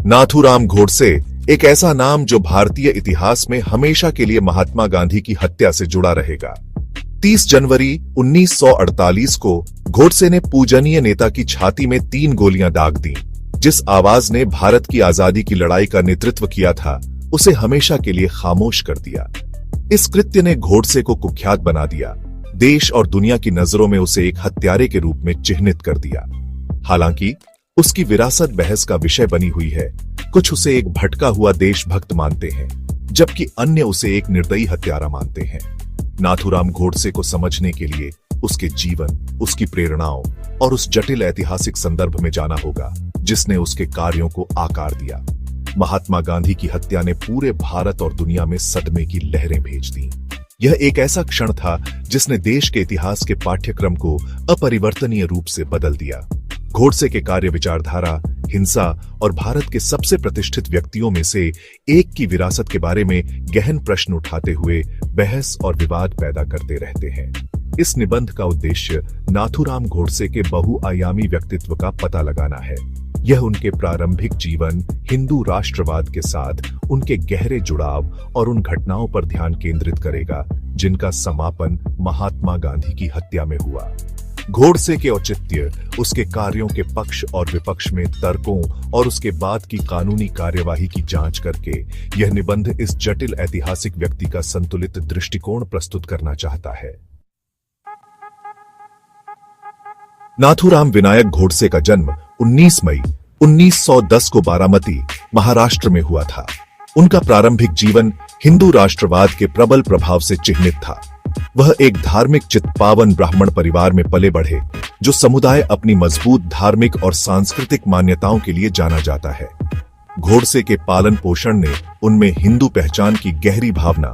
नाथूराम गोडसे एक ऐसा नाम जो भारतीय इतिहास में हमेशा के लिए महात्मा गांधी की हत्या से जुड़ा रहेगा। 30 जनवरी 1948 को गोडसे ने पूजनीय नेता की छाती में 3 गोलियां दाग दी। जिस आवाज ने भारत की आजादी की लड़ाई का नेतृत्व किया था, उसे हमेशा के लिए खामोश कर दिया। इस कृत्य ने गोडसे को कुख्यात बना दिया, देश और दुनिया की नजरों में उसे एक हत्यारे के रूप में चिन्हित कर दिया। हालांकि उसकी विरासत बहस का विषय बनी हुई है। कुछ उसे एक भटका हुआ देशभक्त मानते हैं, जबकि अन्य उसे एक निर्दयी हत्यारा मानते हैं। नाथूराम गोडसे को समझने के लिए उसके जीवन, उसकी प्रेरणाओं और उस जटिल ऐतिहासिक संदर्भ में जाना होगा जिसने उसके कार्यों को आकार दिया। महात्मा गांधी की हत्या ने पूरे भारत और दुनिया में सदमे की लहरें भेज दी। यह एक ऐसा क्षण था जिसने देश के इतिहास के पाठ्यक्रम को अपरिवर्तनीय रूप से बदल दिया। गोडसे के कार्य विचारधारा, हिंसा और भारत के सबसे प्रतिष्ठित व्यक्तियों में से एक की विरासत के बारे में गहन प्रश्न उठाते हुए बहस और विवाद पैदा करते रहते हैं। इस निबंध का उद्देश्य नाथूराम गोडसे के बहुआयामी व्यक्तित्व का पता लगाना है। यह उनके प्रारंभिक जीवन, हिंदू राष्ट्रवाद के साथ उनके गहरे जुड़ाव और उन घटनाओं पर ध्यान केंद्रित करेगा जिनका समापन महात्मा गांधी की हत्या में हुआ। गोडसे के औचित्य, उसके कार्यों के पक्ष और विपक्ष में तर्कों और उसके बाद की कानूनी कार्यवाही की जांच करके यह निबंध इस जटिल ऐतिहासिक व्यक्ति का संतुलित दृष्टिकोण प्रस्तुत करना चाहता है। नाथूराम विनायक गोडसे का जन्म 19 मई 1910 को बारामती, महाराष्ट्र में हुआ था। उनका प्रारंभिक जीवन हिंदू राष्ट्रवाद के प्रबल प्रभाव से चिह्नित था। वह एक धार्मिक चित्पावन ब्राह्मण परिवार में पले बढ़े, जो समुदाय अपनी मजबूत धार्मिक और सांस्कृतिक मान्यताओं के लिए जाना जाता है। गोडसे के पालन पोषण ने उनमें हिंदू पहचान की गहरी भावना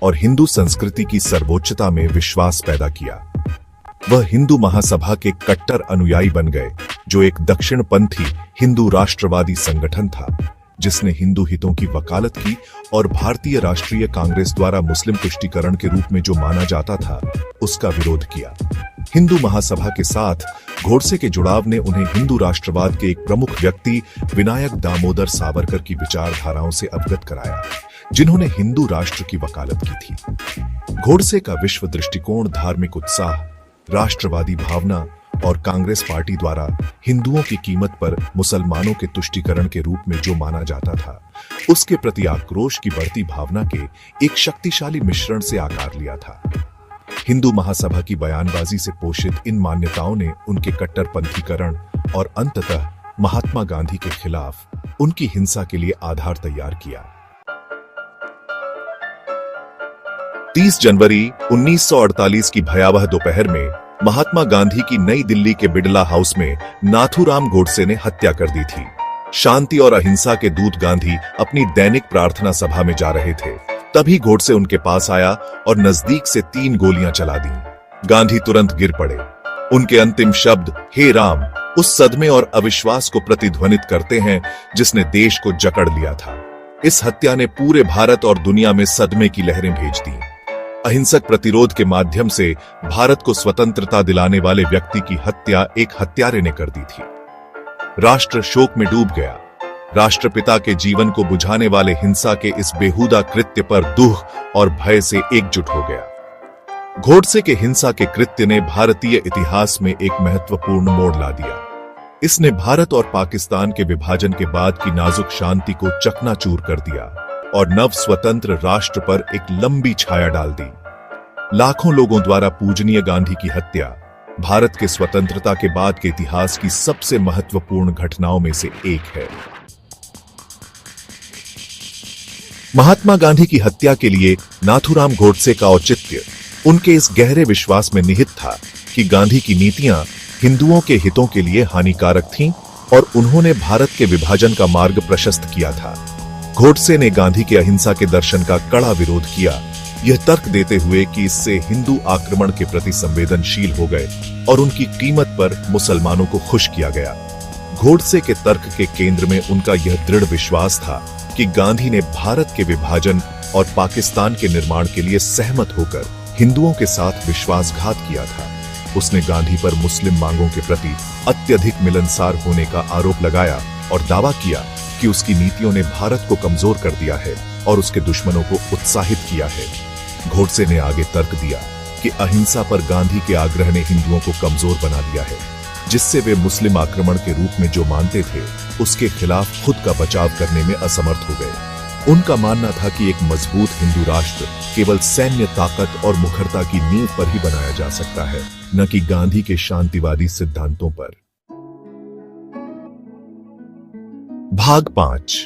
और हिंदू संस्कृति की सर्वोच्चता में विश्वास पैदा किया। वह हिंदू महासभा के कट्टर अनुयायी बन गए, जो एक दक्षिणपंथी हिंदू राष्ट्रवादी संगठन था जिसने हिंदू हितों की वकालत की और भारतीय राष्ट्रीय कांग्रेस द्वारा मुस्लिम तुष्टीकरण के रूप में जो माना जाता था, उसका विरोध किया। हिंदू महासभा के साथ गोडसे के जुड़ाव ने उन्हें हिंदू राष्ट्रवाद के एक प्रमुख व्यक्ति विनायक दामोदर सावरकर की विचारधाराओं से अवगत कराया, जिन्होंने हिंदू राष्ट्र की वकालत की थी। गोडसे का विश्व दृष्टिकोण, धार्मिक उत्साह, राष्ट्रवादी भावना और कांग्रेस पार्टी द्वारा हिंदुओं की कीमत पर मुसलमानों के तुष्टीकरण के रूप में जो माना जाता था, उसके प्रति आक्रोश की बढ़ती भावना के एक शक्तिशाली मिश्रण से आकार लिया था। हिंदू महासभा की बयानबाजी से पोषित इन मान्यताओं ने उनके कट्टरपंथीकरण और अंततः महात्मा गांधी के खिलाफ उनकी हिंसा के लिए आधार तैयार किया। 30 जनवरी 1948 की भयावह दोपहर में महात्मा गांधी की नई दिल्ली के बिड़ला हाउस में नाथूराम गोडसे ने हत्या कर दी थी। शांति और अहिंसा के दूत गांधी अपनी दैनिक प्रार्थना सभा में जा रहे थे, तभी गोडसे उनके पास आया और नजदीक से 3 गोलियां चला दी। गांधी तुरंत गिर पड़े। उनके अंतिम शब्द, हे राम, उस सदमे और अविश्वास को प्रतिध्वनित करते हैं जिसने देश को जकड़ लिया था। इस हत्या ने पूरे भारत और दुनिया में सदमे की लहरें भेज दी। अहिंसक प्रतिरोध के माध्यम से भारत को स्वतंत्रता दिलाने वाले व्यक्ति की हत्या एक हत्यारे ने कर दी थी। राष्ट्र शोक में डूब गया। राष्ट्रपिता के जीवन को बुझाने वाले हिंसा के इस बेहुदा कृत्य पर दुख और भय से एकजुट हो गया। गोडसे के हिंसा के कृत्य ने भारतीय इतिहास में एक महत्वपूर्ण मोड़ ला दिया। इसने भारत और पाकिस्तान के विभाजन के बाद की नाजुक शांति को चकनाचूर कर दिया और नव स्वतंत्र राष्ट्र पर एक लंबी छाया डाल दी। लाखों लोगों द्वारा पूजनीय गांधी की हत्या भारत के स्वतंत्रता के बाद के इतिहास की सबसे महत्वपूर्ण घटनाओं में से एक है। महात्मा गांधी की हत्या के लिए नाथूराम गोडसे का औचित्य उनके इस गहरे विश्वास में निहित था कि गांधी की नीतियां हिंदुओं के हितों के लिए हानिकारक थीं और उन्होंने भारत के विभाजन का मार्ग प्रशस्त किया था। गोडसे ने गांधी के अहिंसा के दर्शन का कड़ा विरोध किया, यह तर्क देते हुए कि इससे हिंदू आक्रमण के प्रति संवेदनशील हो गए और उनकी कीमत पर मुसलमानों को खुश किया गया। गोडसे के तर्क के केंद्र में उनका यह दृढ़ विश्वास था कि गांधी ने भारत के विभाजन और पाकिस्तान के निर्माण के लिए सहमत होकर हिंदुओं के साथ विश्वासघात किया था। उसने गांधी पर मुस्लिम मांगों के प्रति अत्यधिक मिलनसार होने का आरोप लगाया और दावा किया कि उसकी नीतियों ने भारत को कमजोर कर दिया है और उसके दुश्मनों को उत्साहित किया है। गोडसे ने आगे तर्क दिया कि अहिंसा पर गांधी के आग्रह ने हिंदुओं को कमजोर बना दिया है, जिससे वे मुस्लिम आक्रमण के रूप में जो मानते थे उसके खिलाफ खुद का बचाव करने में असमर्थ हो गए। उनका मानना था कि एक मजबूत हिंदू राष्ट्र केवल सैन्य ताकत और मुखरता की नींव पर ही बनाया जा सकता है, न कि गांधी के शांतिवादी सिद्धांतों पर। भाग 5,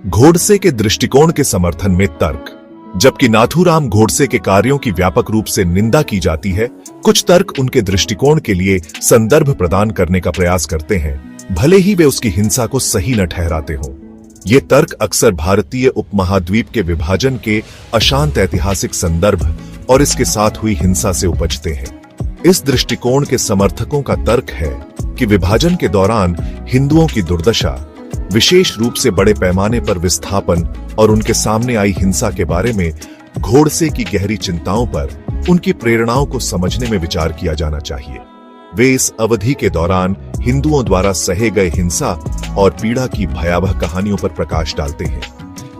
गोडसे के दृष्टिकोण के समर्थन में तर्क। जबकि नाथूराम गोडसे के कार्यों की व्यापक रूप से निंदा की जाती है, कुछ तर्क उनके दृष्टिकोण के लिए संदर्भ प्रदान करने का प्रयास करते हैं, भले ही वे उसकी हिंसा को सही न ठहराते हों। ये तर्क अक्सर भारतीय उपमहाद्वीप के विभाजन के अशांत ऐतिहासिक संदर्भ और इसके साथ हुई हिंसा से उपजते हैं। इस दृष्टिकोण के समर्थकों का तर्क है कि विभाजन के दौरान हिंदुओं की दुर्दशा, विशेष रूप से बड़े पैमाने पर विस्थापन और उनके सामने आई हिंसा के बारे में गोडसे की गहरी चिंताओं पर उनकी प्रेरणाओं को समझने में विचार किया जाना चाहिए। वे इस अवधि के दौरान हिंदुओं द्वारा सहे गए हिंसा और पीड़ा की भयावह कहानियों पर प्रकाश डालते हैं,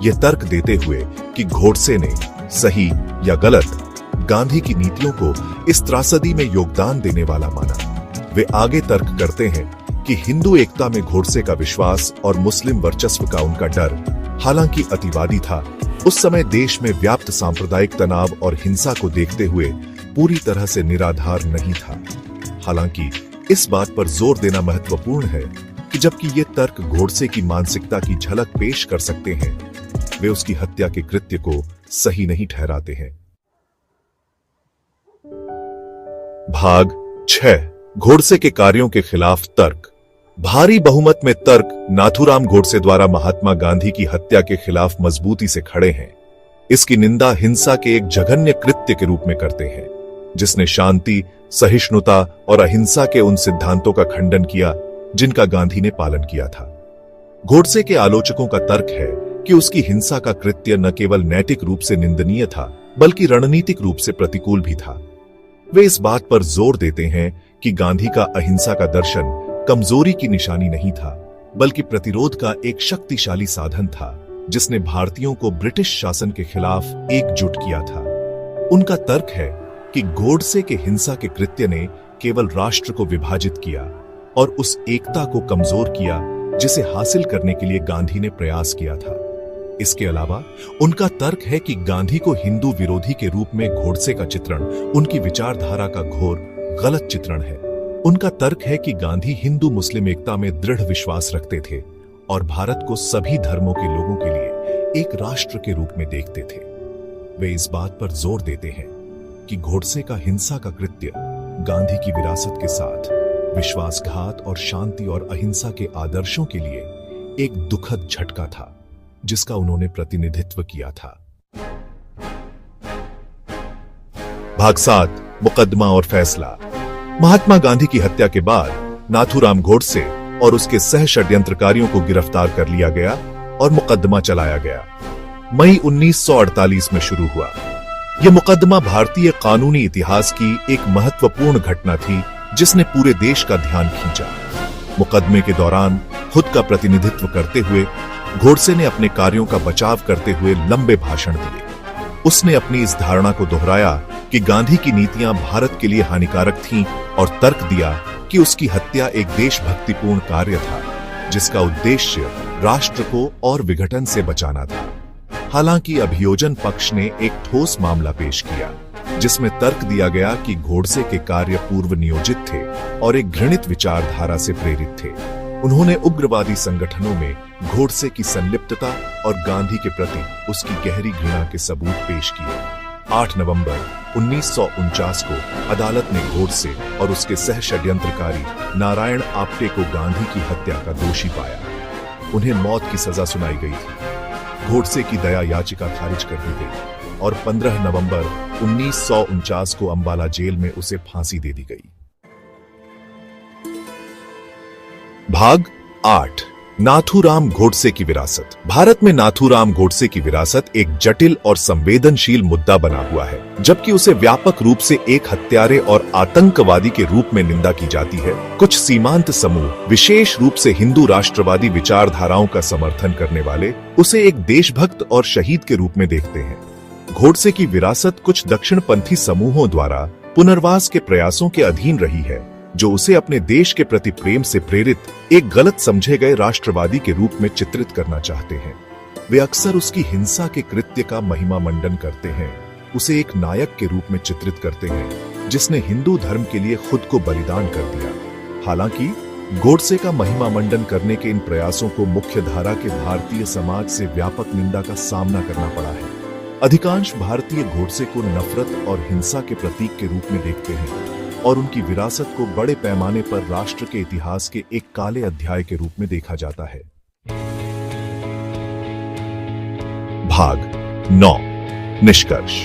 यह तर्क देते हुए कि गोडसे ने सही या गलत गांधी की नीतियों को इस त्रासदी में योगदान देने वाला माना। वे आगे तर्क करते हैं कि हिंदू एकता में गोडसे का विश्वास और मुस्लिम वर्चस्व का उनका डर, हालांकि अतिवादी था, उस समय देश में व्याप्त सांप्रदायिक तनाव और हिंसा को देखते हुए पूरी तरह से निराधार नहीं था। हालांकि इस बात पर जोर देना महत्वपूर्ण है कि जबकि ये तर्क गोडसे की मानसिकता की झलक पेश कर सकते हैं, वे उसकी हत्या के कृत्य को सही नहीं ठहराते हैं। भाग 6, गोडसे के कार्यों के खिलाफ तर्क। भारी बहुमत में तर्क नाथूराम गोडसे द्वारा महात्मा गांधी की हत्या के खिलाफ मजबूती से खड़े हैं। इसकी निंदा हिंसा के एक जघन्य कृत्य के रूप में करते हैं, जिसने शांति, सहिष्णुता और अहिंसा के उन सिद्धांतों का खंडन किया जिनका गांधी ने पालन किया था। गोडसे के आलोचकों का तर्क है कि उसकी हिंसा का कृत्य न केवल नैतिक रूप से निंदनीय था, बल्कि रणनीतिक रूप से प्रतिकूल भी था। वे इस बात पर जोर देते हैं कि गांधी का अहिंसा का दर्शन कमजोरी की निशानी नहीं था, बल्कि प्रतिरोध का एक शक्तिशाली साधन था, जिसने भारतीयों को ब्रिटिश शासन के खिलाफ एकजुट किया था। उनका तर्क है कि गोडसे के हिंसा के कृत्य ने केवल राष्ट्र को विभाजित किया और उस एकता को कमजोर किया जिसे हासिल करने के लिए गांधी ने प्रयास किया था। इसके अलावा उनका तर्क है कि गांधी को हिंदू विरोधी के रूप में गोडसे का चित्रण उनकी विचारधारा का घोर गलत चित्रण है। उनका तर्क है कि गांधी हिंदू मुस्लिम एकता में दृढ़ विश्वास रखते थे और भारत को सभी धर्मों के लोगों के लिए एक राष्ट्र के रूप में देखते थे। वे इस बात पर जोर देते हैं कि गोडसे का हिंसा का कृत्य गांधी की विरासत के साथ विश्वासघात और शांति और अहिंसा के आदर्शों के लिए एक दुखद झटका था, जिसका उन्होंने प्रतिनिधित्व किया था। भाग 7, मुकदमा और फैसला। महात्मा गांधी की हत्या के बाद नाथूराम गोडसे और उसके सह षड्यंत्रकारियों को गिरफ्तार कर लिया गया और मुकदमा चलाया गया। मई 1948 में शुरू हुआ। यह मुकदमा भारतीय कानूनी इतिहास की एक महत्वपूर्ण घटना थी, जिसने पूरे देश का ध्यान खींचा। मुकदमे के दौरान खुद का प्रतिनिधित्व करते हुए गोडसे ने अपने कार्यों का बचाव करते हुए लंबे भाषण दिए। उसने अपनी इस धारणा को दोहराया कि गांधी की नीतियां भारत के लिए हानिकारक थीं और तर्क दिया कि उसकी हत्या एक देशभक्तिपूर्ण कार्य था, जिसका उद्देश्य राष्ट्र को और विघटन से बचाना था। हालांकि अभियोजन पक्ष ने एक ठोस मामला पेश किया, जिसमें तर्क दिया गया कि गोडसे के कार्य पूर्व नियोजित थे और एक घृणित विचारधारा से प्रेरित थे। उन्होंने उग्रवादी संगठनों में गोडसे की संलिप्तता और गांधी के प्रति उसकी गहरी घृणा के सबूत पेश किए। 8 नवंबर 1949 को अदालत ने गोडसे और उसके सह षड्यंत्रकारी नारायण आप्टे को गांधी की हत्या का दोषी पाया। उन्हें मौत की सजा सुनाई गई थी। गोडसे की दया याचिका खारिज कर दी गई और 15 नवंबर 1949 को अंबाला जेल में उसे फांसी दे दी गई। भाग 8, नाथूराम गोडसे की विरासत। भारत में नाथूराम गोडसे की विरासत एक जटिल और संवेदनशील मुद्दा बना हुआ है। जबकि उसे व्यापक रूप से एक हत्यारे और आतंकवादी के रूप में निंदा की जाती है, कुछ सीमांत समूह, विशेष रूप से हिंदू राष्ट्रवादी विचारधाराओं का समर्थन करने वाले, उसे एक देशभक्त और शहीद के रूप में देखते हैं। गोडसे की विरासत कुछ दक्षिणपंथी समूहों द्वारा पुनर्वास के प्रयासों के अधीन रही है, जो उसे अपने देश के प्रति प्रेम से प्रेरित एक गलत समझे गए राष्ट्रवादी के रूप में चित्रित करना चाहते हैं। वे अक्सर उसकी हिंसा के कृत्य का महिमा मंडन करते हैं, उसे एक नायक के रूप में चित्रित करते हैं जिसने हिंदू धर्म के लिए खुद को बलिदान कर दिया। हालांकि गोडसे का महिमा मंडन करने के इन प्रयासों को मुख्य धारा के भारतीय समाज से व्यापक निंदा का सामना करना पड़ा है। अधिकांश भारतीय गोडसे को नफरत और हिंसा के प्रतीक के रूप में देखते हैं और उनकी विरासत को बड़े पैमाने पर राष्ट्र के इतिहास के एक काले अध्याय के रूप में देखा जाता है। भाग 9। निष्कर्ष।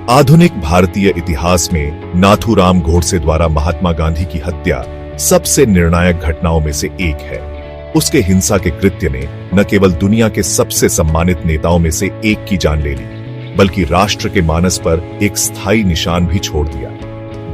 आधुनिक भारतीय इतिहास में नाथूराम गोडसे द्वारा महात्मा गांधी की हत्या सबसे निर्णायक घटनाओं में से एक है। उसके हिंसा के कृत्य ने न केवल दुनिया के सबसे सम्मानित नेताओं में से एक की जान ले ली, बल्कि राष्ट्र के मानस पर एक स्थायी निशान भी छोड़ दिया।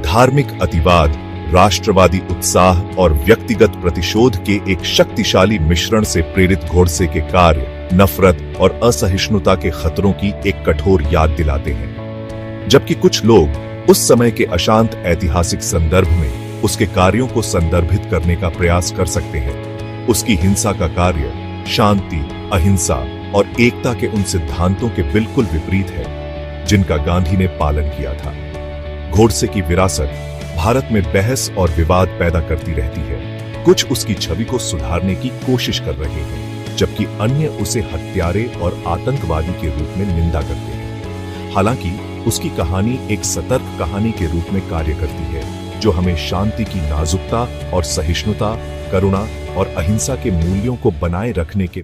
धार्मिक अतिवाद, राष्ट्रवादी उत्साह और व्यक्तिगत प्रतिशोध के एक शक्तिशाली मिश्रण से प्रेरित गोडसे के कार्य नफरत और असहिष्णुता के खतरों की एक कठोर याद दिलाते हैं। जबकि कुछ लोग उस समय के अशांत ऐतिहासिक संदर्भ में उसके कार्यों को संदर्भित करने का प्रयास कर सकते हैं, उसकी हिंसा का कार्य शांति, अहिंसा और एकता के उन सिद्धांतों के बिल्कुल विपरीत है जिनका गांधी ने पालन किया था। गोडसे की विरासत भारत में बहस और विवाद पैदा करती रहती है। कुछ उसकी छवि को सुधारने की कोशिश कर रहे हैं, जबकि अन्य उसे हत्यारे और आतंकवादी के रूप में निंदा करते हैं। हालांकि उसकी कहानी एक सतर्क कहानी के रूप में कार्य करती है, जो हमें शांति की नाजुकता और सहिष्णुता, करुणा और अहिंसा के मूल्यों को बनाए रखने के